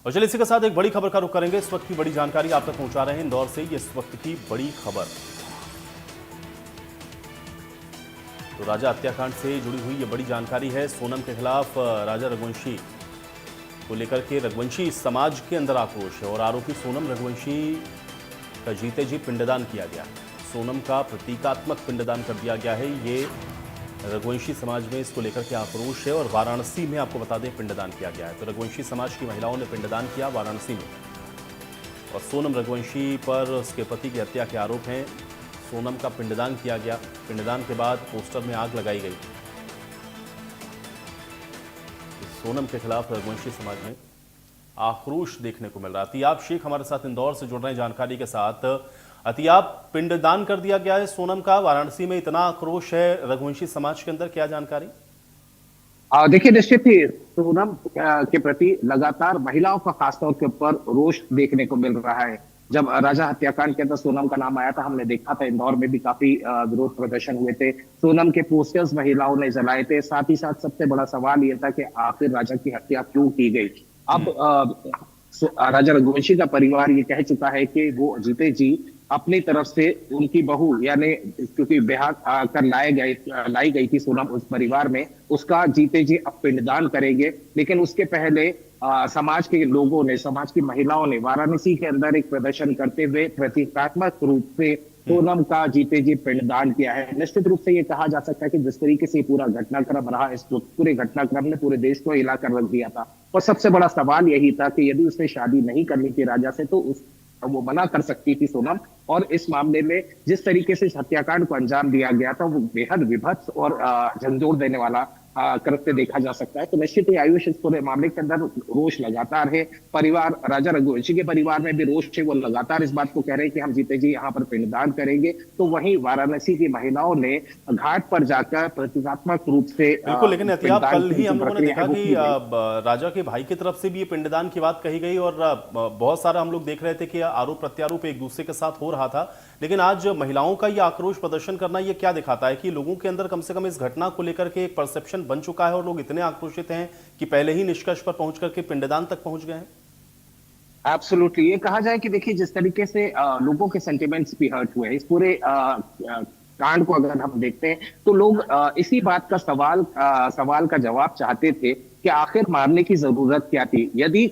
और चलिए इसी के साथ एक बड़ी खबर का रुख करेंगे। इस वक्त की बड़ी जानकारी आप तक पहुंचा रहे हैं इंदौर से। ये इस वक्त की बड़ी खबर तो राजा हत्याकांड से जुड़ी हुई ये बड़ी जानकारी है। सोनम के खिलाफ राजा रघुवंशी को लेकर के रघुवंशी समाज के अंदर आक्रोश है और आरोपी सोनम रघुवंशी का जीते जी पिंडदान किया गया। सोनम का प्रतीकात्मक पिंडदान कर दिया गया है। ये रघुवंशी समाज में इसको लेकर के आक्रोश है और वाराणसी में आपको बता दें पिंडदान किया गया है। तो रघुवंशी समाज की महिलाओं ने पिंडदान किया वाराणसी में और सोनम रघुवंशी पर उसके पति की हत्या के आरोप हैं। सोनम का पिंडदान किया गया। पिंडदान के बाद पोस्टर में आग लगाई गई। सोनम के खिलाफ रघुवंशी समाज में आक्रोश देखने को मिल रहा है। अतियाब शेख हमारे साथ इंदौर से जुड़ रहे हैं जानकारी के साथ। अतियाब, पिंडदान कर दिया गया है सोनम का, वाराणसी में इतना आक्रोश है रघुवंशी समाज के अंदर, क्या जानकारी? देखिए, निश्चित ही सोनम के प्रति लगातार महिलाओं का खासतौर के ऊपर रोष देखने को मिल रहा है। जब राजा हत्याकांड के अंदर सोनम का नाम आया था, हमने देखा था इंदौर में भी काफी विरोध प्रदर्शन हुए थे। सोनम के पोस्टर्स महिलाओं ने जलाए थे। साथ ही साथ सबसे बड़ा सवाल यह था कि आखिर राजा की हत्या क्यों की गई। अब राजा रघुवंशी का परिवार ये कह चुका है कि वो जीते जी अपनी तरफ से उनकी बहू, यानी क्योंकि ब्याह कर लाई गई थी सोनम उस परिवार में, उसका जीते जी अब पिंडदान करेंगे। लेकिन उसके पहले समाज के लोगों ने, समाज की महिलाओं ने वाराणसी के अंदर एक प्रदर्शन करते हुए प्रतीकात्मक रूप से सोनम का जीते जी पिंडदान किया है। निश्चित रूप से ये कहा जा सकता है कि जिस तरीके से पूरा घटनाक्रम रहा, इस पूरे घटनाक्रम ने पूरे देश को हिला कर रख दिया था। और सबसे बड़ा सवाल यही था कि यदि उसने शादी नहीं करनी थी राजा से, तो वो मना कर सकती थी सोनम। और इस मामले में जिस तरीके से इस हत्याकांड को अंजाम दिया गया था, वो बेहद विभत्स और झंझोर देने वाला कृत्य देखा जा सकता है। तो निश्चित ही आयुष, इस पूरे मामले के अंदर रोष लगातार है। परिवार, राजा रघुवंशी के परिवार में भी रोष है। वो लगातार इस बात को कह रहे हैं कि हम जीते जी यहाँ पर पिंडदान करेंगे। तो वहीं वाराणसी की महिलाओं ने घाट पर जाकर प्रतीकात्मक रूप से बिल्कुल, लेकिन एहतियाब, कल ही हम लोगों ने देखा कि राजा के भाई की तरफ से भी ये पिंडदान की बात कही गई और बहुत सारा हम लोग देख रहे थे कि आरोप प्रत्यारोप एक दूसरे के साथ हो रहा था। लेकिन आज महिलाओं का ये आक्रोश प्रदर्शन करना ये क्या दिखाता है कि लोगों के अंदर कम से कम इस घटना को लेकर के एक परसेप्शन बन चुका है और लोग इतने आक्रोशित हैं कि पहले ही निष्कर्ष पर पहुंच करके पिंडदान तक पहुंच गए हैं। एब्सोल्युटली, ये कहा जाए कि देखिए, जिस तरीके से लोगों के सेंटिमेंट्स भी हर्ट हुए हैं इस पूरे कांड को अगर हम देखते हैं, तो लोग इसी बात का सवाल का जवाब चाहते थे कि आखिर मारने की जरूरत क्या थी। यदि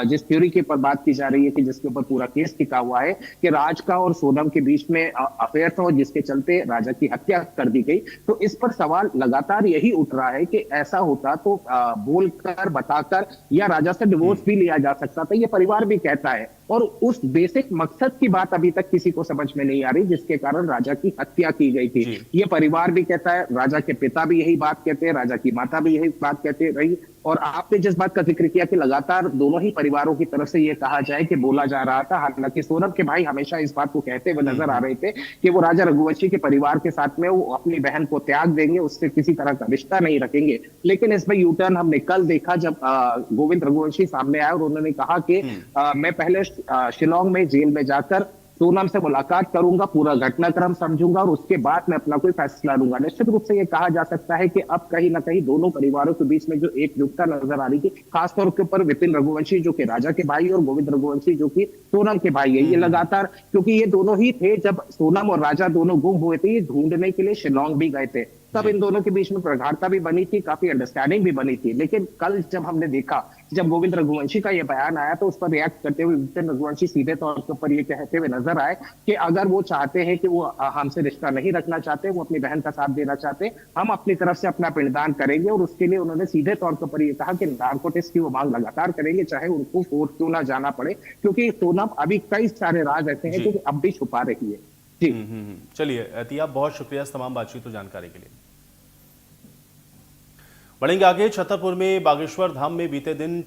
जिस थ्योरी के ऊपर बात की जा रही है कि जिसके ऊपर पूरा केस टिका हुआ है कि राज का और सोनम के बीच में अफेयर था और जिसके चलते राजा की हत्या कर दी गई, तो इस पर सवाल लगातार यही उठ रहा है कि ऐसा होता तो बोलकर, बताकर या राजा से डिवोर्स भी लिया जा सकता था। ये परिवार भी कहता है और उस बेसिक मकसद की बात अभी तक किसी को समझ में नहीं आ रही जिसके कारण राजा की हत्या की गई थी। ये परिवार भी कहता है, राजा के पिता भी यही बात कहते हैं, राजा की माता भी यही बात कहते रही। और आपने जिस बात का जिक्र किया कि लगातार दोनों ही परिवारों की तरफ से ये कहा जाए कि बोला जा रहा था, हालांकि सोनम के भाई हमेशा इस बात को कहते हुए नजर आ रहे थे कि वो राजा रघुवंशी के परिवार के साथ में वो अपनी बहन को त्याग देंगे, उससे किसी तरह का रिश्ता नहीं रखेंगे। लेकिन इसमें यूटर्न हमने कल देखा जब गोविंद रघुवंशी सामने आए और उन्होंने कहा कि मैं पहले शिलोंग में जेल में जाकर सोनम से मुलाकात करूंगा, पूरा घटनाक्रम समझूंगा और उसके बाद मैं अपना कोई फैसला लूंगा। निश्चित रूप से यह कहा जा सकता है कि अब कहीं ना कहीं दोनों परिवारों के बीच में जो एकजुटता नजर आ रही थी, खासतौर के ऊपर विपिन रघुवंशी जो कि राजा के भाई और गोविंद रघुवंशी जो कि सोनम के भाई है, ये लगातार, क्योंकि ये दोनों ही थे जब सोनम और राजा दोनों गुम हुए थे, ये ढूंढने के लिए शिलोंग भी गए थे। तब इन दोनों के बीच में प्रगाढ़ता भी बनी थी, काफी अंडरस्टैंडिंग भी बनी थी। लेकिन कल जब हमने देखा, जब गोविंद रघुवंशी का यह बयान आया, तो उस पर रिएक्ट करते हुए विपिन रघुवंशी सीधे तौर पर यह कहते हुए नजर आए कि अगर वो चाहते हैं कि वो हमसे रिश्ता नहीं रखना चाहते, वो अपनी बहन का साथ देना चाहते, हम अपनी तरफ से अपना पिंडदान करेंगे। और उसके लिए उन्होंने सीधे तौर पर यह कहा कि नार्को टेस्ट की वो मांग लगातार करेंगे, चाहे उनको कोर्ट क्यों ना जाना पड़े, क्योंकि सोनम अभी कई सारे राज ऐसे हैं जो अब भी छुपा रही है। जी चलिए एहतियाब, बहुत शुक्रिया इस तमाम बातचीत और जानकारी के लिए। बढ़ेंगे आगे। छतरपुर में बागेश्वर धाम में बीते दिन